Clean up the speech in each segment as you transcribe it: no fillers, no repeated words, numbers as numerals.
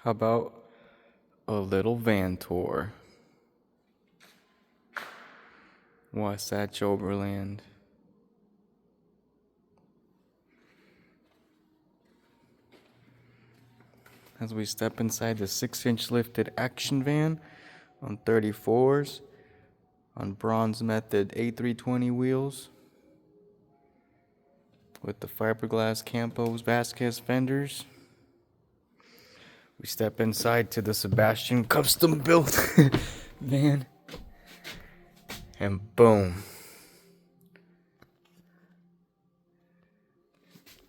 How about a little van tour? Wasatch Overland. As we step inside the 6-inch lifted action van on 34s on bronze method A320 wheels with the fiberglass Campos Vasquez fenders. We step inside to the Sebastian custom built van, and boom.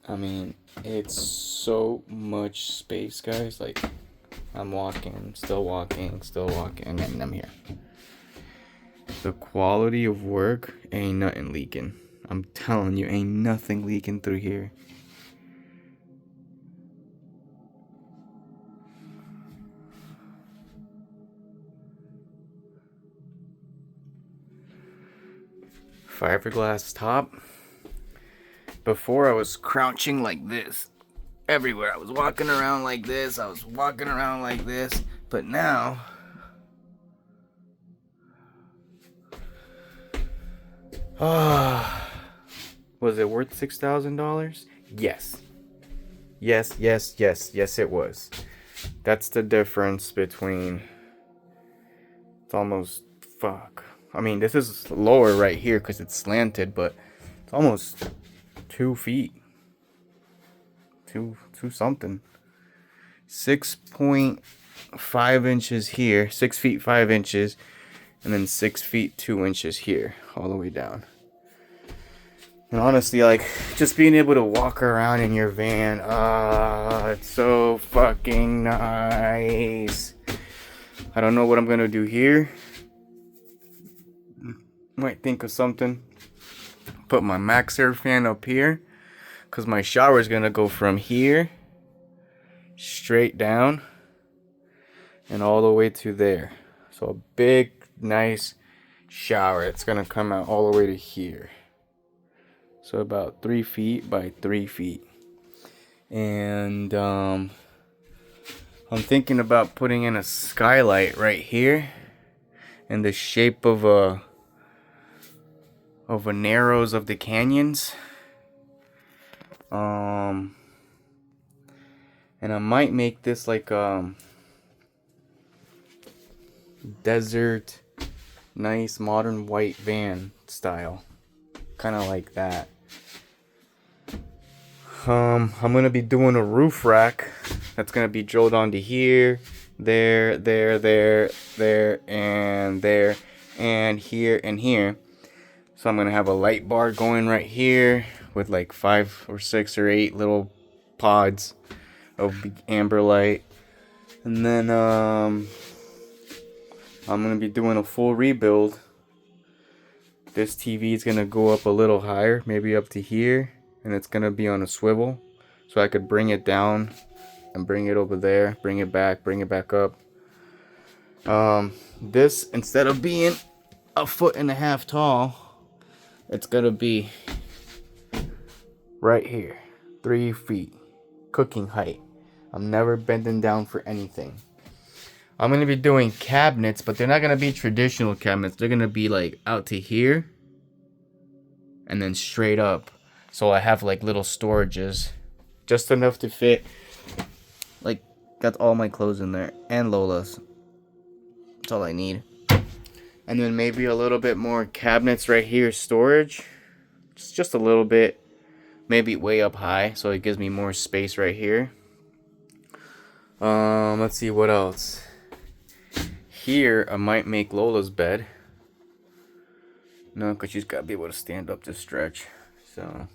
I mean, it's so much space, guys. Like, I'm walking, still walking, and I'm here. The quality of work ain't nothing leaking. I'm telling you, ain't nothing leaking through here. Fiberglass top. Before I was crouching like this everywhere. I was walking around like this. But now, was it worth $6,000? Yes. Yes, it was. That's the difference between, it's almost, fuck. I mean, this is lower right here because it's slanted, but it's almost 2 feet. Two something. 6.5 inches here, 6 feet 5 inches, and then 6 feet 2 inches here, all the way down. And honestly, like, just being able to walk around in your van, it's so fucking nice. I don't know what I'm gonna do here. Might think of something. Put my max air fan up here, because my shower is gonna go from here straight down and all the way to there. So a big, nice shower. It's gonna come out all the way to here. So about 3 feet by 3 feet. And I'm thinking about putting in a skylight right here in the shape of a narrows of the canyons. And I might make this like desert, nice modern white van style, kind of like that. I'm gonna be doing a roof rack that's gonna be drilled onto here, there, and here and here. So I'm gonna have a light bar going right here with like 5 or 6 or 8 little pods of amber light. And then I'm gonna be doing a full rebuild. This TV is gonna go up a little higher, maybe up to here, and it's gonna be on a swivel, so I could bring it down and bring it over there, bring it back up. This, instead of being 1.5 feet tall, it's gonna be right here, 3 feet, cooking height. I'm never bending down for anything. I'm gonna be doing cabinets, but they're not gonna be traditional cabinets. They're gonna be like out to here and then straight up. So I have like little storages, just enough to fit. Like, got all my clothes in there and Lola's. That's all I need. And then maybe a little bit more cabinets right here, storage. Just a little bit, maybe way up high, so it gives me more space right here. Let's see what else. Here, I might make Lola's bed. No, because she's got to be able to stand up to stretch. So,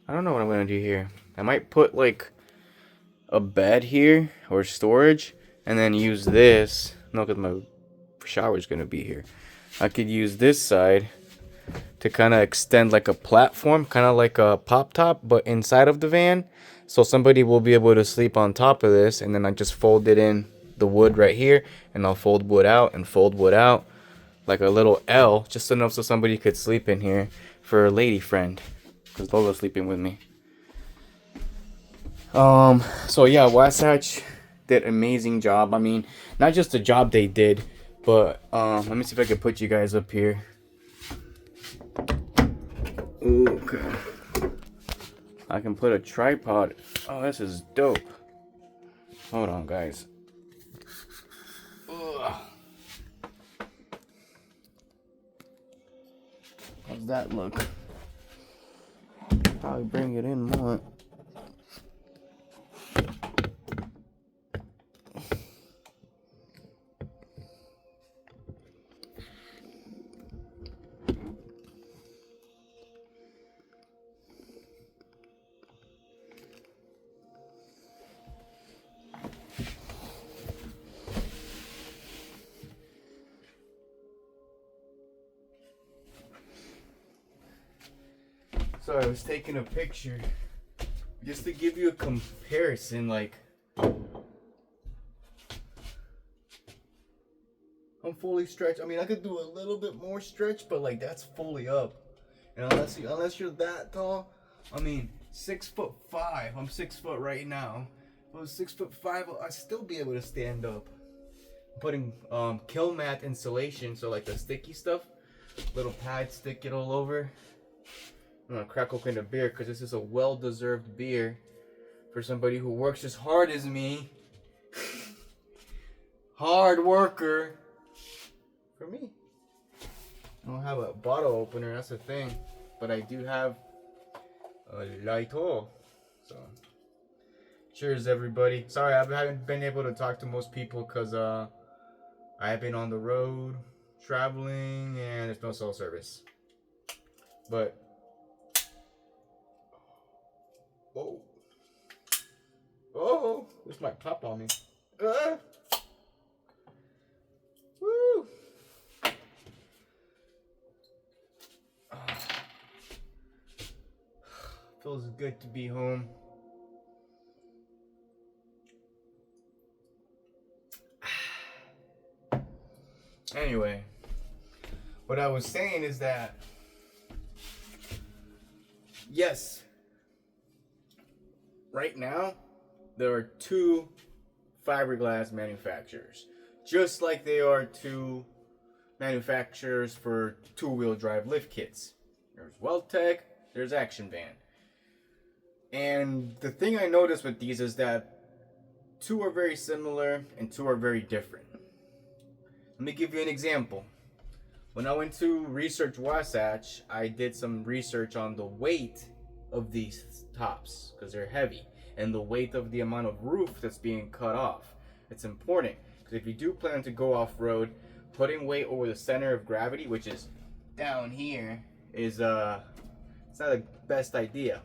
I don't know what I'm going to do here. I might put, like, a bed here, or storage, and then use this. No, because my shower's going to be here. I could use this side to kind of extend like a platform, kind of like a pop top, but inside of the van. So somebody will be able to sleep on top of this, and then I just fold it in the wood right here, and I'll fold wood out and fold wood out like a little L, just enough so somebody could sleep in here for a lady friend, because Lola's sleeping with me. So yeah, Wasatch did an amazing job. I mean, not just the job they did, but let me see if I can put you guys up here. Okay. I can put a tripod. Oh, this is dope. Hold on, guys. Ugh. How's that look? Probably bring it in more. So I was taking a picture just to give you a comparison. Like, I'm fully stretched. I mean, I could do a little bit more stretch, but like that's fully up. And unless you're that tall, I mean, 6'5". I'm 6 foot right now. If I was 6'5", I'd still be able to stand up. I'm putting kill mat insulation, so like the sticky stuff, little pad, stick it all over. I'm gonna crack open a beer because this is a well-deserved beer for somebody who works as hard as me. Hard worker. For me. I don't have a bottle opener, that's the thing. But I do have a lighter. So, cheers everybody. Sorry, I haven't been able to talk to most people because I have been on the road, traveling, and there's no cell service. But whoa. Oh, this might pop on me. Woo. Feels good to be home. Anyway, what I was saying is that, yes, right now, there are 2 fiberglass manufacturers. Just like they are 2 manufacturers for 2-wheel drive lift kits. There's WeldTech, there's Action Van. And the thing I noticed with these is that 2 are very similar and 2 are very different. Let me give you an example. When I went to research Wasatch, I did some research on the weight of these tops because they're heavy, and the weight of the amount of roof that's being cut off. It's important because if you do plan to go off-road, putting weight over the center of gravity, which is down here, is it's not the best idea.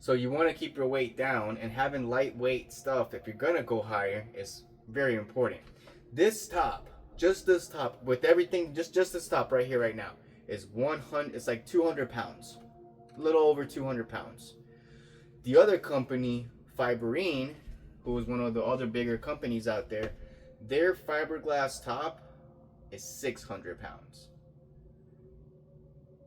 So you want to keep your weight down, and having lightweight stuff if you're gonna go higher is very important. This top, just this top, with everything, just this top right here right now, is 100. It's like 200 pounds, a little over 200 pounds. The other company, Fiberine, who is one of the other bigger companies out there, their fiberglass top is 600 pounds.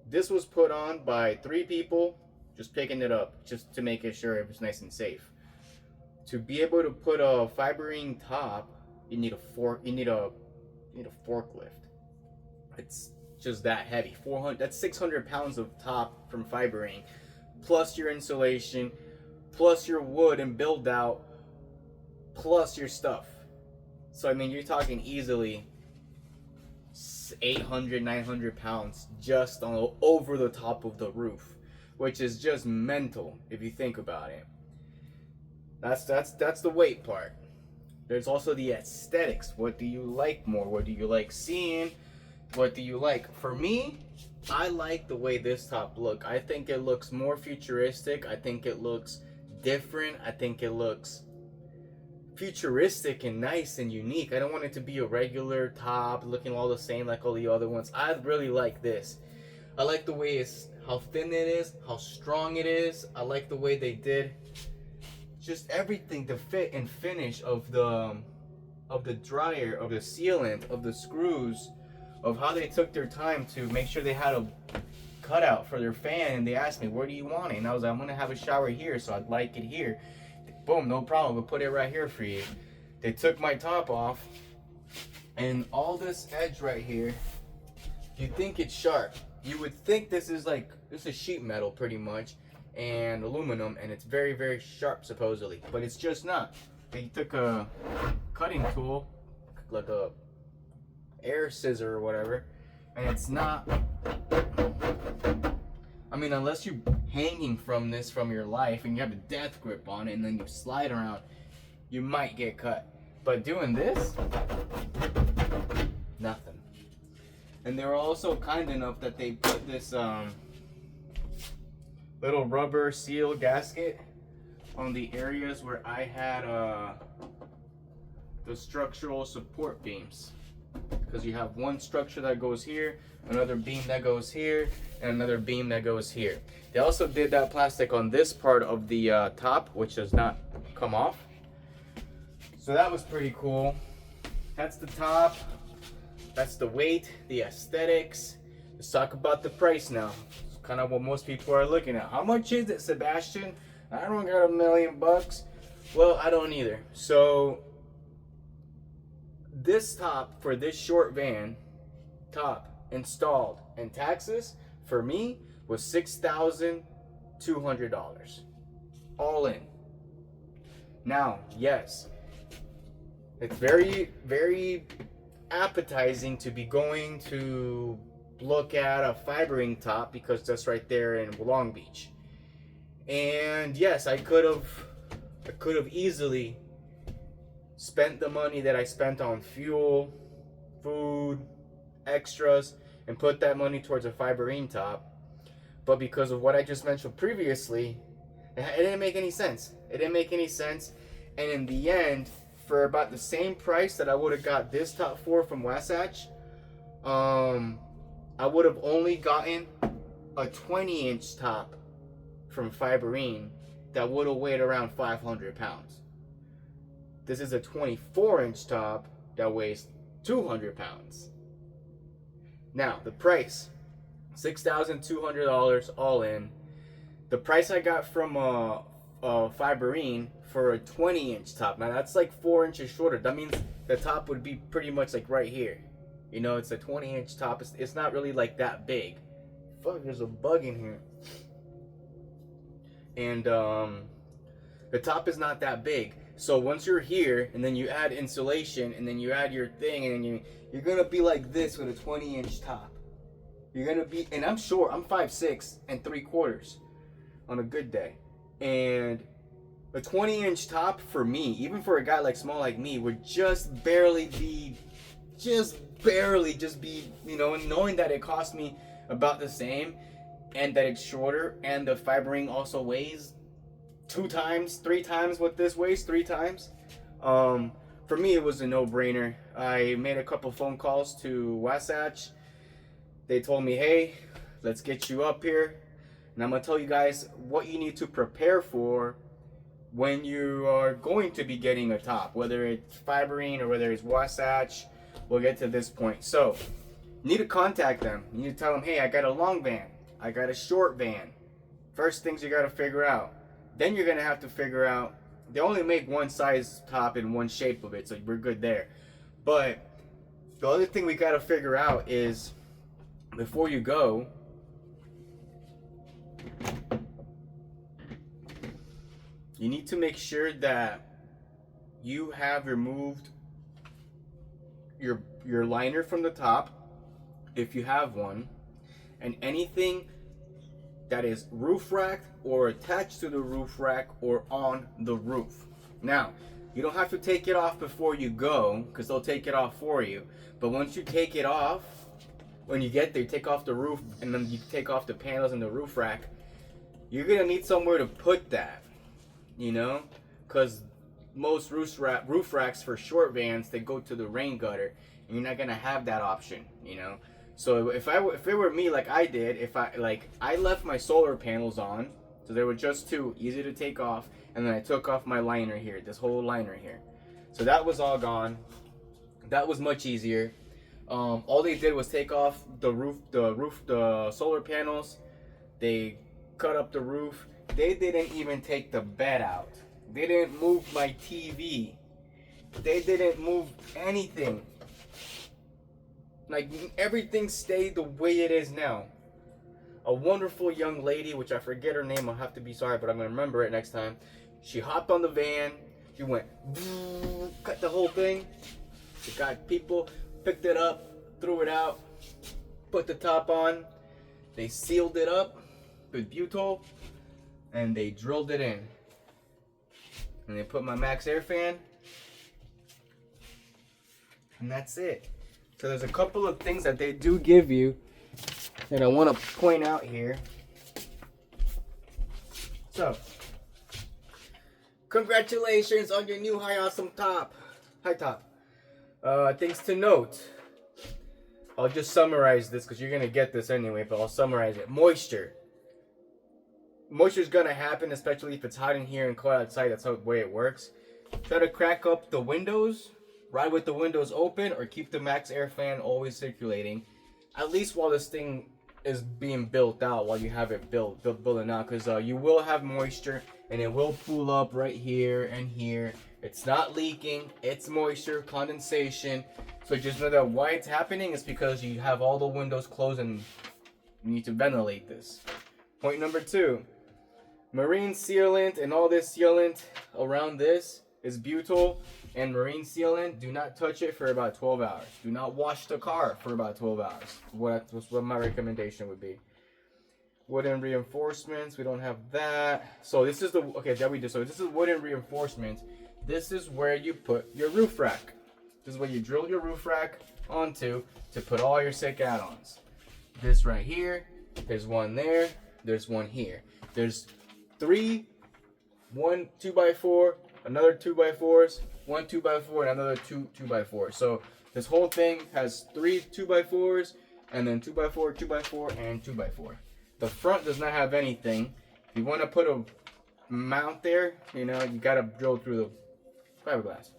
This was put on by 3 people, just picking it up, just to make it sure it was nice and safe. To be able to put a Fiberine top, you need a forklift. It's just that heavy. 400. That's 600 pounds of top from Fiberine, plus your insulation, plus your wood and build out, plus your stuff. So I mean, you're talking easily 800, 900 pounds just on over the top of the roof, which is just mental if you think about it. That's the weight part. There's also the aesthetics. What do you like more? What do you like seeing? What do you like? For me, I like the way this top look. I think it looks more futuristic. I think it looks different. I think it looks futuristic and nice and unique. I don't want it to be a regular top looking all the same like all the other ones. I really like this. I like the way it's, how thin it is, how strong it is. I like the way they did just everything, the fit and finish of the dryer, of the sealant, of the screws, of how they took their time to make sure they had a cutout for their fan. And they asked me, where do you want it? And I was like, I'm gonna have a shower here, so I'd like it here. Boom, no problem. We'll put it right here for you. They took my top off, and all this edge right here, you think it's sharp. You would think this is sheet metal pretty much, and aluminum, and it's very, very sharp supposedly, but it's just not. They took a cutting tool, like a air scissor or whatever, and it's not. I mean, unless you're hanging from this from your life and you have a death grip on it and then you slide around, you might get cut. But doing this, nothing. And they were also kind enough that they put this little rubber seal gasket on the areas where I had the structural support beams. Because you have one structure that goes here, another beam that goes here, and another beam that goes here. They also did that plastic on this part of the top, which does not come off. So that was pretty cool. That's the top. That's the weight, the aesthetics. Let's talk about the price now. It's kind of what most people are looking at. How much is it, Sebastian? I don't got $1 million. Well, I don't either. So this top for this short van, top installed and taxes for me was $6,200 all in. Now, yes, it's very, very appetizing to be going to look at a Fiberine top because that's right there in Long Beach. And yes, I could have easily spent the money that I spent on fuel, food, extras, and put that money towards a Fiberine top. But because of what I just mentioned previously, it didn't make any sense. It didn't make any sense. And in the end, for about the same price that I would have got this top for from Wasatch, I would have only gotten a 20-inch top from Fiberine that would have weighed around 500 pounds. This is a 24-inch top that weighs 200 pounds. Now, the price, $6,200 all in. The price I got from Fiberine for a 20-inch top. Now, that's like 4 inches shorter. That means the top would be pretty much like right here. You know, it's a 20-inch top. It's not really like that big. Fuck, there's a bug in here. And the top is not that big. So once you're here, and then you add insulation, and then you add your thing, and then you're gonna be like this with a 20-inch top. You're gonna be, and I'm short. I'm 5'6" and 3/4 on a good day, and a 20-inch top for me, even for a guy like small like me, would just barely be, you know, and knowing that it cost me about the same, and that it's shorter, and the Fiberine also weighs 2 times, 3 times what this weighs, 3 times. For me, it was a no-brainer. I made a couple phone calls to Wasatch. They told me, hey, let's get you up here. And I'm going to tell you guys what you need to prepare for when you are going to be getting a top, whether it's Fiberine or whether it's Wasatch. We'll get to this point. So, you need to contact them. You need to tell them, hey, I got a long van. I got a short van. First things you got to figure out. Then you're going to have to figure out, they only make one size top and one shape of it, so we're good there. But the other thing we got to figure out is, before you go, you need to make sure that you have removed your liner from the top, if you have one, and anything that is roof racked or attached to the roof rack or on the roof. Now, you don't have to take it off before you go, because they'll take it off for you. But once you take it off, when you get there, you take off the roof, and then you take off the panels and the roof rack, you're gonna need somewhere to put that, you know, because most roof racks for short vans, they go to the rain gutter, and you're not gonna have that option, you know. So if it were me, like I did, I left my solar panels on, so they were just too easy to take off, and then I took off my liner here, this whole liner here. So that was all gone. That was much easier. All they did was take off the solar panels. They cut up the roof. They didn't even take the bed out. They didn't move my TV. They didn't move anything. Like, everything stayed the way it is now. A wonderful young lady, which I forget her name, I'll have to be sorry, but I'm going to remember it next time. She hopped on the van. She went, cut the whole thing. She got people, picked it up, threw it out, put the top on. They sealed it up with butyl, and they drilled it in. And they put my max air fan, and that's it. So there's a couple of things that they do give you that I want to point out here. So, congratulations on your new high top. Things to note. I'll just summarize this because you're gonna get this anyway, but I'll summarize it. Moisture. Moisture's gonna happen, especially if it's hot in here and cold outside. That's the way it works. Try to crack up the windows. Ride with the windows open, or keep the max air fan always circulating. At least while this thing is being built out, while you have it building out, because you will have moisture and it will pool up right here and here. It's not leaking, it's moisture, condensation. So just know that why it's happening is because you have all the windows closed and you need to ventilate this. Point number 2, marine sealant and all this sealant around this is butyl and marine sealant. Do not touch it for about 12 hours. Do not wash the car for about 12 hours. What my recommendation would be. Wooden reinforcements, we don't have that. So this is the, okay, that we did. So this is wooden reinforcements. This is where you put your roof rack. This is where you drill your roof rack onto to put all your sick add-ons. This right here, there's one there, there's one here. There's 3, 1 2x4, another 2x4s, 1 2x4, and another 2 2x4. So this whole thing has 3 2x4s, and then 2x4, 2x4, and 2x4. The front does not have anything. If you want to put a mount there, you know, you gotta drill through the fiberglass.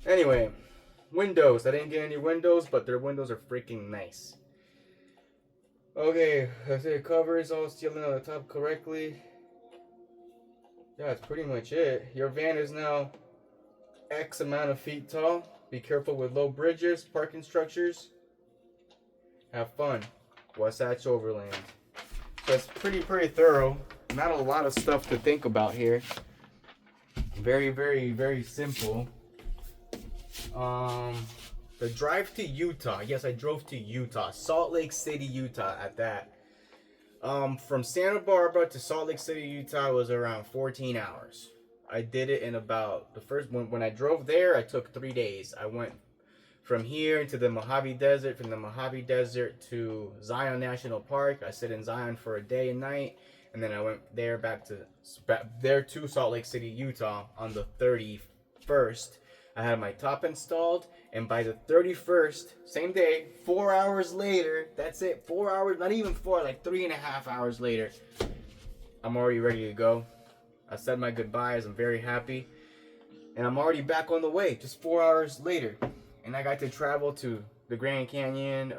Anyway, windows. I didn't get any windows, but their windows are freaking nice. Okay, I say it covers all sealing on the top correctly. Yeah, that's pretty much it. Your van is now X amount of feet tall. Be careful with low bridges, parking structures. Have fun. Wasatch Overland. So it's pretty thorough. Not a lot of stuff to think about here. Very simple. The drive to Utah. Yes, I drove to Utah. Salt Lake City, Utah at that. From Santa Barbara to Salt Lake City, Utah was around 14 hours. I did it in about the first when I drove there, I took 3 days. I went from here to the Mojave Desert, from the Mojave Desert to Zion National Park. I stayed in Zion for a day and night, and then I went there back to Salt Lake City, Utah on the 31st. I had my top installed, and by the 31st, same day, 4 hours later, that's it, 4 hours, not even 4, like 3.5 hours later, I'm already ready to go. I said my goodbyes, I'm very happy, and I'm already back on the way, just 4 hours later. And I got to travel to the Grand Canyon,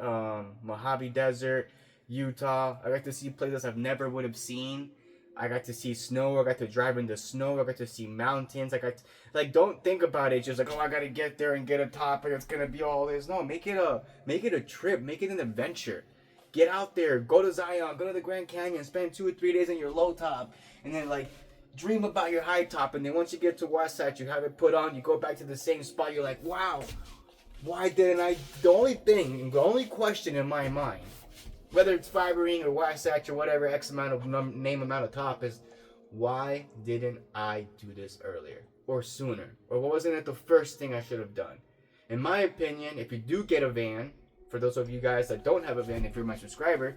Mojave Desert, Utah. I got to see places I've never would have seen. I got to see snow. I got to drive in the snow. I got to see mountains. I got to, like, don't think about it just like, oh, I got to get there and get a top and it's going to be all this. No, make it a trip. Make it an adventure. Get out there. Go to Zion. Go to the Grand Canyon. Spend 2 or 3 days in your low top. And then, like, dream about your high top. And then once you get to Wasatch, you have it put on. You go back to the same spot. You're like, wow. Why didn't I? The only question in my mind, whether it's Fiberine or Wasatch or whatever X amount of amount of top is, why didn't I do this earlier or sooner? Or wasn't it the first thing I should have done? In my opinion, if you do get a van, for those of you guys that don't have a van, if you're my subscriber,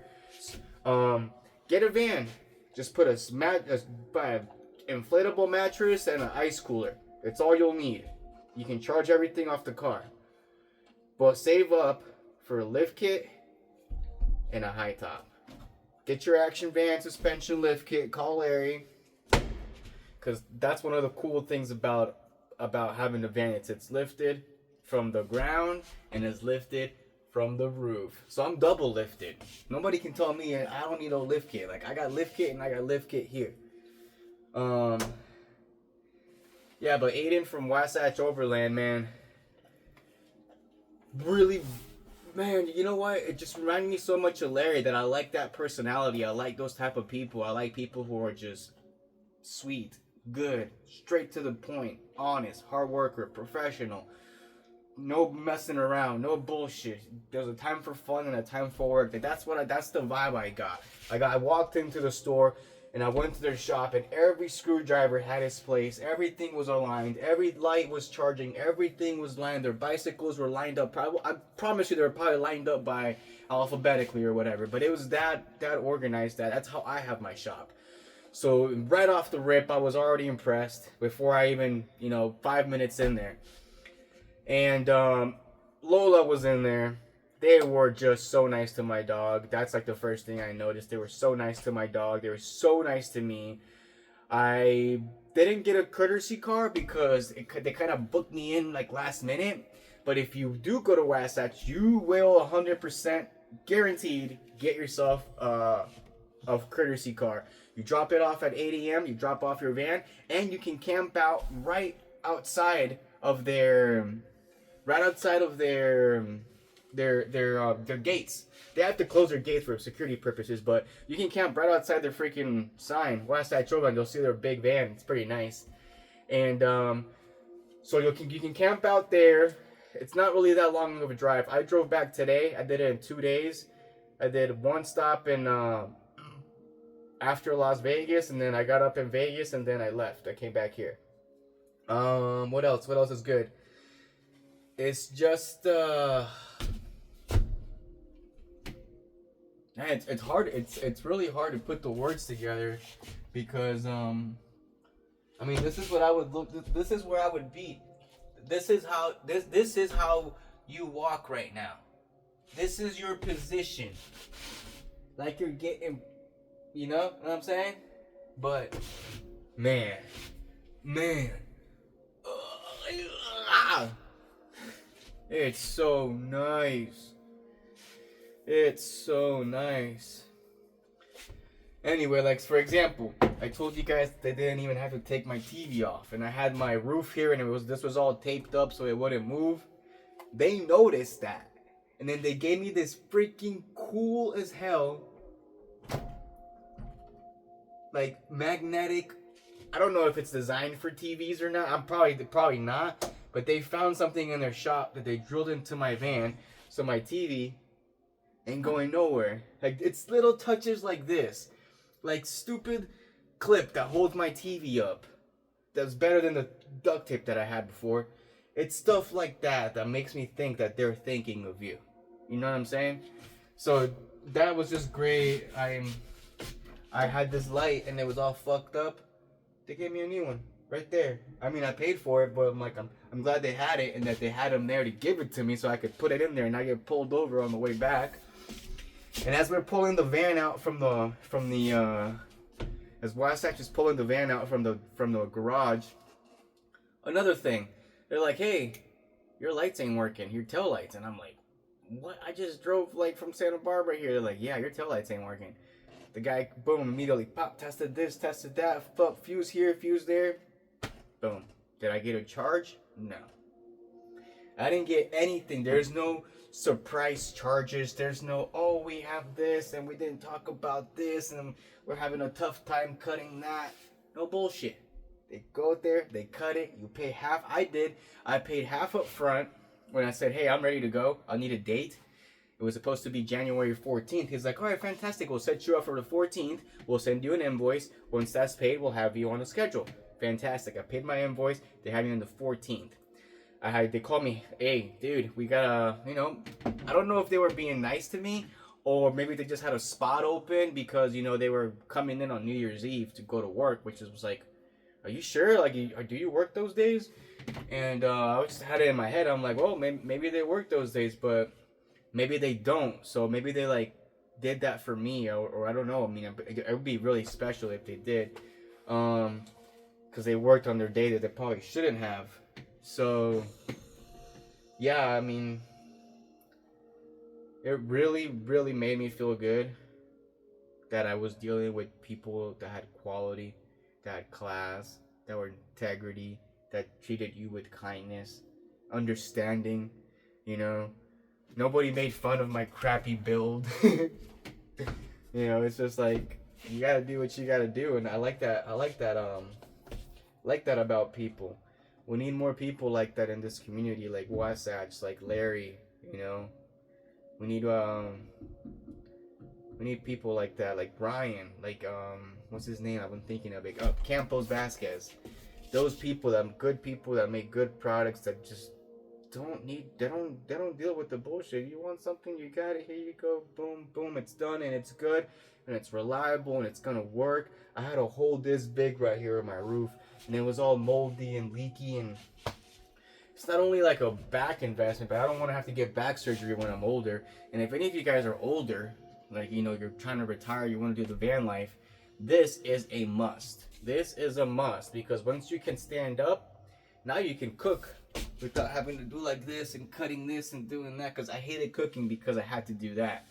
get a van. Just put buy an inflatable mattress and an ice cooler. It's all you'll need. You can charge everything off the car. But save up for a lift kit and a high top. Get your Action Van suspension lift kit. Call Larry, because that's one of the cool things about having a van. It's lifted from the ground and it's lifted from the roof. So I'm double lifted. Nobody can tell me I don't need no lift kit. Like, I got lift kit and I got lift kit here. Yeah, but Aiden from Wasatch Overland, man, really, man, you know what? It just reminded me so much of Larry that I like that personality. I like those type of people. I like people who are just sweet, good, straight to the point, honest, hard worker, professional. No messing around, no bullshit. There's a time for fun and a time for work. That's the vibe I got. I walked into the store and I went to their shop and every screwdriver had its place. Everything was aligned. Every light was charging. Everything was lined. Their bicycles were lined up. I promise you they were probably lined up by alphabetically or whatever. But it was that organized. That's how I have my shop. So right off the rip, I was already impressed before I even 5 minutes in there. And Lola was in there. They were just so nice to my dog. That's like the first thing I noticed. They were so nice to my dog. They were so nice to me. I didn't get a courtesy car because they kind of booked me in like last minute. But if you do go to Wasatch, you will 100% guaranteed get yourself a courtesy car. You drop it off at 8 a.m. You drop off your van, and you can camp out right outside of their gates. They have to close their gates for security purposes, but you can camp right outside their freaking sign, Wasatch Overland. You'll see their big van. It's pretty nice. And so you can camp out there. It's not really that long of a drive. I drove back today. I did it in 2 days. I did one stop in after Las Vegas, and then I got up in Vegas, and then I left. I came back here. What else? What else is good? It's just it's hard. It's really hard to put the words together because I mean, this is what I would look. This is where I would be. This is how you walk right now. This is your position. Like you're getting, you know what I'm saying? But man. It's so nice. It's so nice. Anyway, like for example, I told you guys they didn't even have to take my TV off, and I had my roof here, and this was all taped up so it wouldn't move. They noticed that, and then they gave me this freaking cool as hell, like magnetic. I don't know if it's designed for TVs or not. I'm probably not. But they found something in their shop that they drilled into my van, so my TV ain't going nowhere. Like, it's little touches like this. Like, stupid clip that holds my TV up. That's better than the duct tape that I had before. It's stuff like that that makes me think that they're thinking of you. You know what I'm saying? So, that was just great. I had this light, and it was all fucked up. They gave me a new one. Right there. I mean, I paid for it, but I'm glad they had it and that they had them there to give it to me so I could put it in there and not get pulled over on the way back. And as we're pulling the van out as Wasatch is pulling the van out from the garage, another thing, they're like, "Hey, your lights ain't working, your tail lights." And I'm like, "What? I just drove like from Santa Barbara here." They're like, "Yeah, your tail lights ain't working." The guy, boom, immediately pop, tested this, tested that, fuck, fuse here, fuse there. Boom. Did I get a charge? No. I didn't get anything. There's no surprise charges. There's no, oh, we have this and we didn't talk about this and we're having a tough time cutting that. No bullshit. They go there, they cut it, you pay half. I did. I paid half up front when I said, "Hey, I'm ready to go. I'll need a date." It was supposed to be January 14th. He's like, "All right, fantastic. We'll set you up for the 14th. We'll send you an invoice. Once that's paid, we'll have you on the schedule." Fantastic. I paid my invoice. They had me on the 14th. They called me, "Hey, dude, we gotta, I don't know if they were being nice to me or maybe they just had a spot open because, they were coming in on New Year's Eve to go to work," which was like, "Are you sure? Like, do you work those days?" And I just had it in my head. I'm like, well, maybe they work those days, but maybe they don't. So maybe they, like, did that for me or I don't know. I mean, it would be really special if they did. Because they worked on their day that they probably shouldn't have. So, yeah, I mean, it really, really made me feel good that I was dealing with people that had quality, that had class, that were integrity, that treated you with kindness, understanding, you know. Nobody made fun of my crappy build. You know, it's just like you gotta do what you gotta do, and I like that. Like that about people. We need more people like that in this community, like Wasatch, like Larry. You know, we need people like that, like Brian, like what's his name? I've been thinking of it. Campos Vasquez. Those people, that good people that make good products that just they don't deal with the bullshit. You want something, you got it, here you go, boom boom, it's done, and it's good, and it's reliable, and it's gonna work. I had a hole this big right here in my roof, and it was all moldy and leaky, and it's not only like a back investment, but I don't want to have to get back surgery when I'm older. And if any of you guys are older, like, you know, you're trying to retire, you want to do the van life, this is a must. This is a must, because once you can stand up, now you can cook without having to do like this and cutting this and doing that, because I hated cooking because I had to do that.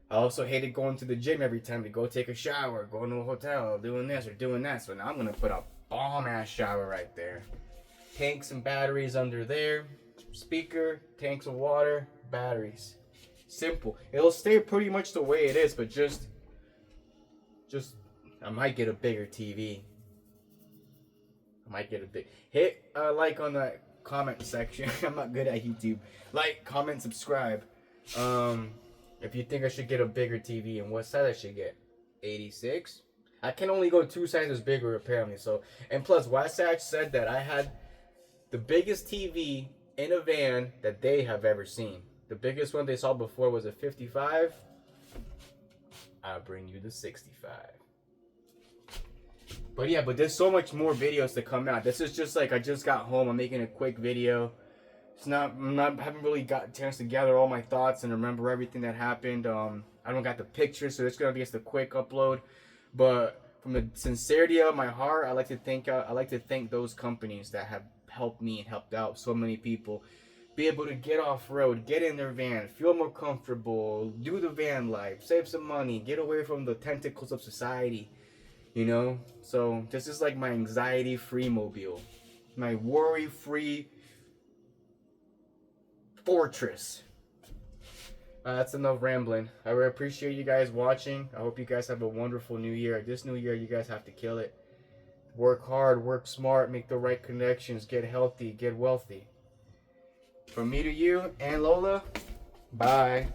I also hated going to the gym every time to go take a shower, going to a hotel, doing this or doing that. So now I'm going to put a bomb ass shower right there. Tanks and batteries under there. Speaker, tanks of water, batteries. Simple. It'll stay pretty much the way it is, but just I might get a bigger TV. Hit like on the comment section. I'm not good at YouTube. Like, comment, subscribe. If you think I should get a bigger TV and what size I should get. 86. I can only go 2 sizes bigger apparently. So, and plus Wasatch said that I had the biggest TV in a van that they have ever seen. The biggest one they saw before was a 55. I'll bring you the 65. But yeah, but there's so much more videos to come out. This is just like, I just got home. I'm making a quick video. I haven't really got a chance to gather all my thoughts and remember everything that happened. I don't got the pictures, so it's gonna be just a quick upload. But from the sincerity of my heart, I like to thank those companies that have helped me and helped out so many people be able to get off road, get in their van, feel more comfortable, do the van life, save some money, get away from the tentacles of society, you know. So this is like my anxiety-free mobile, my worry-free fortress. That's enough rambling. I really appreciate you guys watching. I hope you guys have a wonderful new year. This new year, you guys have to kill it. Work hard, work smart, make the right connections, get healthy, get wealthy. From me to you and Lola, bye.